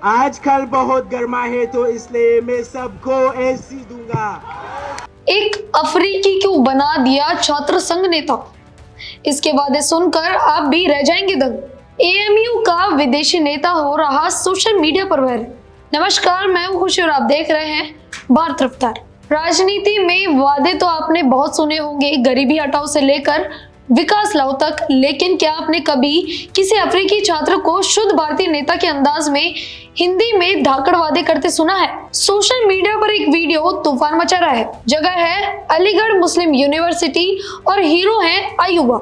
आजकल बहुत गर्मा है तो इसलिए मैं सबको एसी दूंगा। एक अफ्रीकी को बना दिया छात्र संघ नेता। इसके वादे सुनकर आप भी रह जाएंगे दंग। एएमयू का विदेशी नेता हो रहा सोशल मीडिया पर वायरल। नमस्कार, मैं हूं खुशी और आप देख रहे हैं भारत रफ्तार। राजनीति में वादे तो आपने बहुत सुने होंगे, गरीबी हटाओ से लेकर विकास लाओ तक, लेकिन क्या आपने कभी किसी अफ्रीकी छात्र को शुद्ध भारतीय नेता के अंदाज में हिंदी में धाकड़ वादे करते सुना है? सोशल मीडिया पर एक वीडियो तूफान मचा रहा है। जगह है अलीगढ़ मुस्लिम यूनिवर्सिटी और हीरो है अयूबा,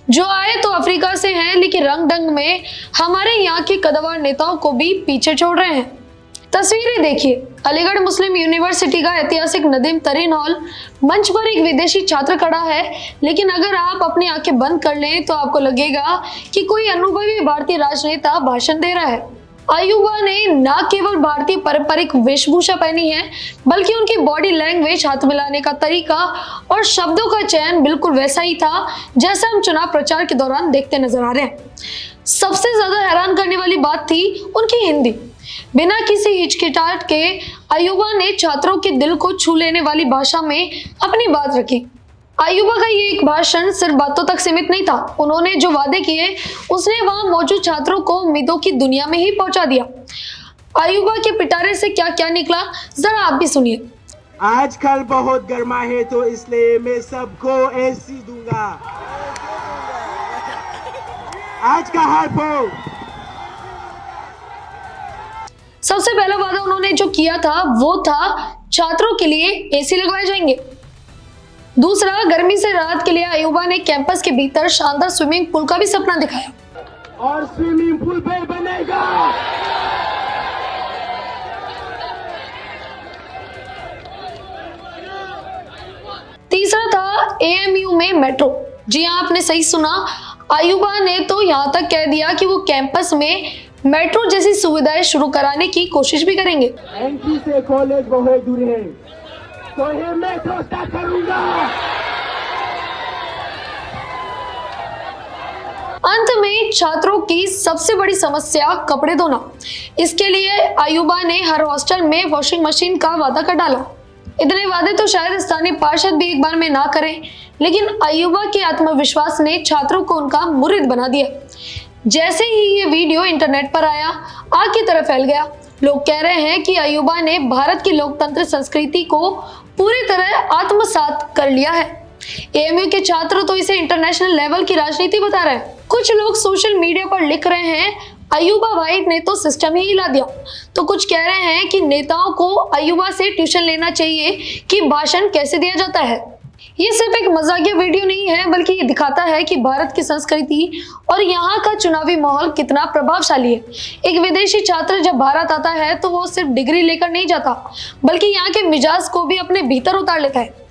जो आए तो अफ्रीका से हैं, लेकिन रंग ढंग में हमारे यहाँ के कद्दावर नेताओं को भी पीछे छोड़ रहे हैं। तस्वीरें देखिए। अलीगढ़ मुस्लिम यूनिवर्सिटी का ऐतिहासिक नदीम तरीन हॉल, मंच पर एक विदेशी छात्र खड़ा है, लेकिन अगर आप अपनी आंखें बंद कर लें तो आपको लगेगा कि कोई अनुभवी भारतीय राजनेता भाषण दे रहा है। अयूबा ने न केवल भारतीय पारंपरिक वेशभूषा पहनी है, बल्कि उनकी बॉडी लैंग्वेज, हाथ मिलाने का तरीका और शब्दों का चयन बिल्कुल वैसा ही था जैसा हम चुनाव प्रचार के दौरान देखते नजर आ रहे हैं। सबसे ज्यादा हैरान करने वाली बात थी उनकी हिंदी। बिना किसी हिचकिचाहट के अयूबा ने छात्रों के दिल को छू लेने वाली भाषा में अपनी बात रखी। अयूबा का ये एक भाषण सिर्फ बातों तक सीमित नहीं था। उन्होंने जो वादे किए उसने वहां मौजूद छात्रों को उम्मीदों की दुनिया में ही पहुंचा दिया। अयूबा के पिटारे से क्या क्या निकला, जरा आप भी सुनिए। आजकल बहुत गर्मा है तो इसलिए मैं सबको एसी दूंगा। आज का हाल बोल। सबसे पहला वादा उन्होंने जो किया था वो था छात्रों के लिए एसी लगवाए जाएंगे। दूसरा, गर्मी से राहत के लिए अयूबा ने कैंपस के भीतर शानदार स्विमिंग पूल का भी सपना दिखाया। और स्विमिंग पूल भी बनेगा। तीसरा था एएमयू में मेट्रो। जी हाँ, आपने सही सुना। अयूबा ने तो यहाँ तक कह दिया कि वो कैंपस में मेट्रो जैसी सुविधाएं शुरू कराने की कोशिश भी करेंगे। एनसी से कॉलेज बहुत दूर है, तो ये मेट्रो स्टार्ट करूंगा। अंत में छात्रों की सबसे बड़ी समस्या कपड़े धोना। इसके लिए अयूबा ने हर हॉस्टल में वॉशिंग मशीन का वादा कर डाला। इतने वादे तो शायद स्थानीय पार्षद भी एक बार में ना करें, लेकिन अयूबा के आत्मविश्वास ने छात्रों को उनका मुरीद बना दिया। जैसे ही ये वीडियो इंटरनेट पर आया, आग की तरह फैल गया। लोग कह रहे हैं कि अयूबा ने भारत की लोकतंत्र संस्कृति को पूरी तरह आत्मसात कर लिया है। एएमयू के छात्र तो इसे इंटरनेशनल लेवल की राजनीति बता रहे हैं। कुछ लोग सोशल मीडिया पर लिख रहे हैं अयूबा भाई ने तो सिस्टम ही हिला दिया, तो कुछ कह रहे हैं कि नेताओं को अयूबा से ट्यूशन लेना चाहिए कि भाषण कैसे दिया जाता है। ये सिर्फ एक मजाकिया वीडियो नहीं है, बल्कि ये दिखाता है कि भारत की संस्कृति और यहाँ का चुनावी माहौल कितना प्रभावशाली है। एक विदेशी छात्र जब भारत आता है तो वो सिर्फ डिग्री लेकर नहीं जाता, बल्कि यहाँ के मिजाज को भी अपने भीतर उतार लेता है।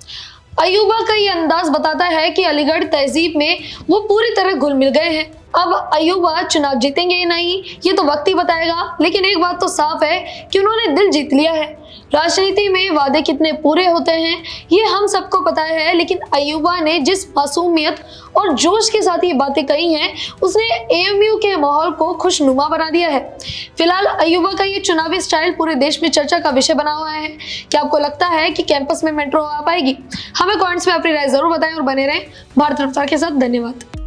अयूबा का ये अंदाज बताता है कि अलीगढ़ तहजीब में वो पूरी तरह घुल मिल गए हैं। अब अयूबा चुनाव जीतेंगे या नहीं, ये तो वक्त ही बताएगा, लेकिन एक बात तो साफ है कि उन्होंने दिल जीत लिया है। राजनीति में वादे कितने पूरे होते हैं ये हम सबको पता है, लेकिन अयूबा ने जिस मासूमियत और जोश के साथ ये बातें कही हैं, उसने एएमयू के माहौल को खुशनुमा बना दिया है। फिलहाल अयूबा का ये चुनावी स्टाइल पूरे देश में चर्चा का विषय बना हुआ है। क्या आपको लगता है कि कैंपस में मेट्रो आ पाएगी? हमें कमेंट्स में अपनी राय जरूर बताएं और बने रहें भारत रफ्तार के साथ। धन्यवाद।